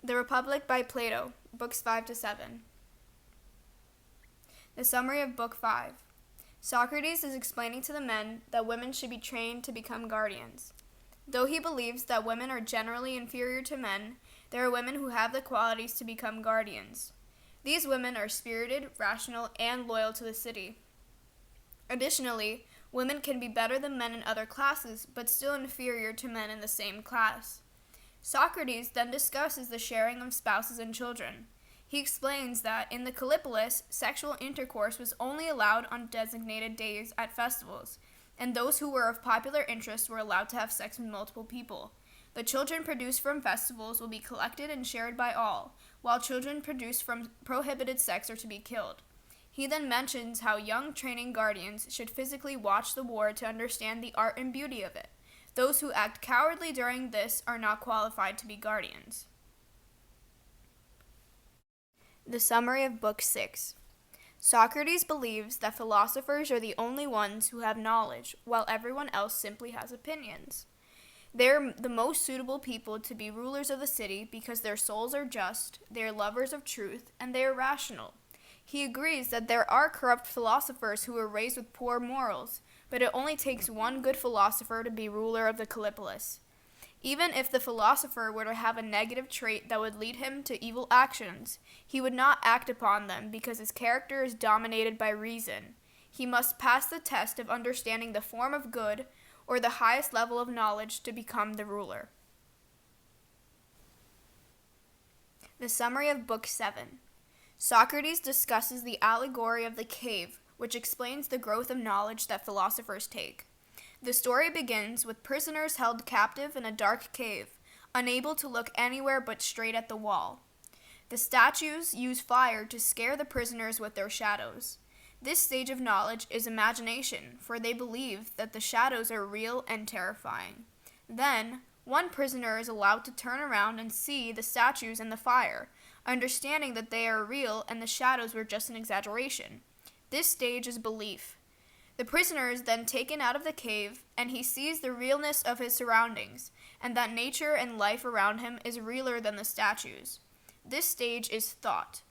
The Republic by Plato, Books 5 to 7. The summary of Book 5. Socrates is explaining to the men that women should be trained to become guardians. Though he believes that women are generally inferior to men, there are women who have the qualities to become guardians. These women are spirited, rational, and loyal to the city. Additionally, women can be better than men in other classes, but still inferior to men in the same class. Socrates then discusses the sharing of spouses and children. He explains that in the Callipolis, sexual intercourse was only allowed on designated days at festivals, and those who were of popular interest were allowed to have sex with multiple people. The children produced from festivals will be collected and shared by all, while children produced from prohibited sex are to be killed. He then mentions how young training guardians should physically watch the war to understand the art and beauty of it. Those who act cowardly during this are not qualified to be guardians. The summary of Book 6. Socrates believes that philosophers are the only ones who have knowledge, while everyone else simply has opinions. They are the most suitable people to be rulers of the city because their souls are just, they are lovers of truth, and they are rational. He agrees that there are corrupt philosophers who were raised with poor morals, but it only takes one good philosopher to be ruler of the Callipolis. Even if the philosopher were to have a negative trait that would lead him to evil actions, he would not act upon them because his character is dominated by reason. He must pass the test of understanding the form of good, or the highest level of knowledge, to become the ruler. The summary of Book 7. Socrates discusses the allegory of the cave, which explains the growth of knowledge that philosophers take. The story begins with prisoners held captive in a dark cave, unable to look anywhere but straight at the wall. The statues use fire to scare the prisoners with their shadows. This stage of knowledge is imagination, for they believe that the shadows are real and terrifying. Then, one prisoner is allowed to turn around and see the statues and the fire, understanding that they are real and the shadows were just an exaggeration. This stage is belief. The prisoner is then taken out of the cave, and he sees the realness of his surroundings, and that nature and life around him is realer than the statues. This stage is thought.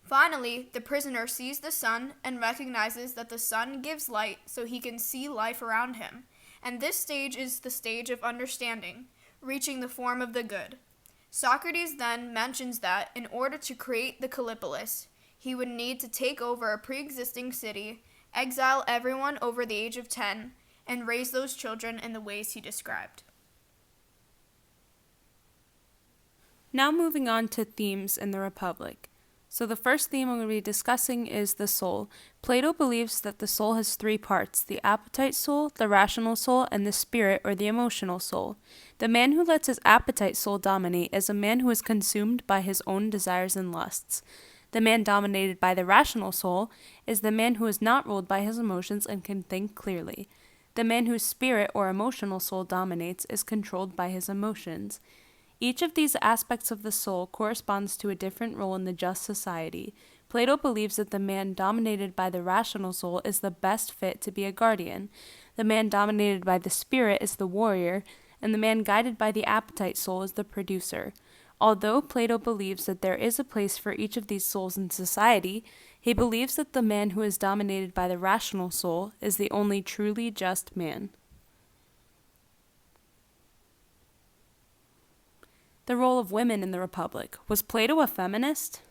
Finally, the prisoner sees the sun and recognizes that the sun gives light so he can see life around him, and this stage is the stage of understanding, reaching the form of the good. Socrates then mentions that in order to create the Callipolis, he would need to take over a pre-existing city, exile everyone over the age of 10, and raise those children in the ways he described. Now moving on to themes in the Republic. So the first theme I'm going to be discussing is the soul. Plato believes that the soul has three parts: the appetite soul, the rational soul, and the spirit or the emotional soul. The man who lets his appetite soul dominate is a man who is consumed by his own desires and lusts. The man dominated by the rational soul is the man who is not ruled by his emotions and can think clearly. The man whose spirit or emotional soul dominates is controlled by his emotions. Each of these aspects of the soul corresponds to a different role in the just society. Plato believes that the man dominated by the rational soul is the best fit to be a guardian. The man dominated by the spirit is the warrior, and the man guided by the appetite soul is the producer. Although Plato believes that there is a place for each of these souls in society, he believes that the man who is dominated by the rational soul is the only truly just man. The role of women in the Republic. Was Plato a feminist?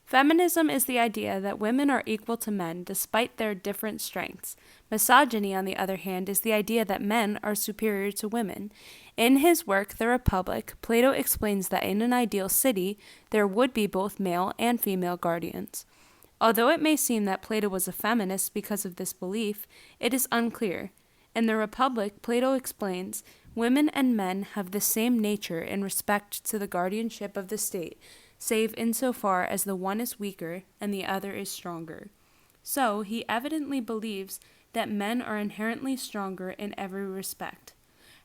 Feminism is the idea that women are equal to men despite their different strengths. Misogyny, on the other hand, is the idea that men are superior to women. In his work, The Republic, Plato explains that in an ideal city, there would be both male and female guardians. Although it may seem that Plato was a feminist because of this belief, it is unclear. In The Republic, Plato explains, women and men have the same nature in respect to the guardianship of the state, save insofar as the one is weaker and the other is stronger. So, he evidently believes that men are inherently stronger in every respect.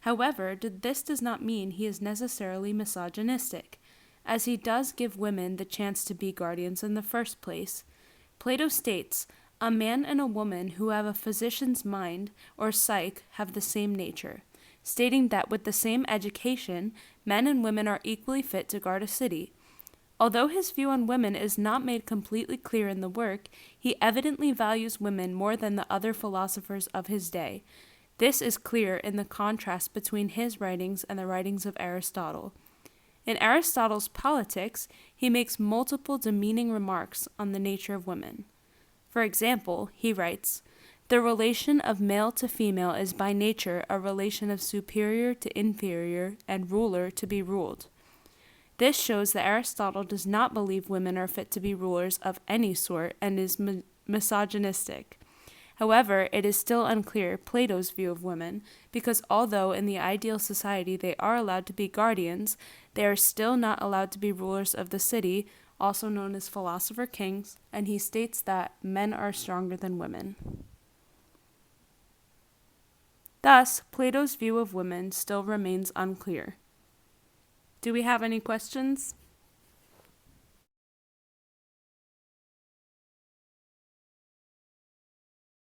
However, this does not mean he is necessarily misogynistic, as he does give women the chance to be guardians in the first place. Plato states, A man and a woman who have a physician's mind or psyche have the same nature, stating that with the same education, men and women are equally fit to guard a city. Although his view on women is not made completely clear in the work, he evidently values women more than the other philosophers of his day. This is clear in the contrast between his writings and the writings of Aristotle. In Aristotle's Politics, he makes multiple demeaning remarks on the nature of women. For example, he writes, "The relation of male to female is by nature a relation of superior to inferior and ruler to be ruled." This shows that Aristotle does not believe women are fit to be rulers of any sort and is misogynistic. However, it is still unclear Plato's view of women, because although in the ideal society they are allowed to be guardians, they are still not allowed to be rulers of the city, also known as philosopher kings, and he states that men are stronger than women. Thus, Plato's view of women still remains unclear. Do we have any questions?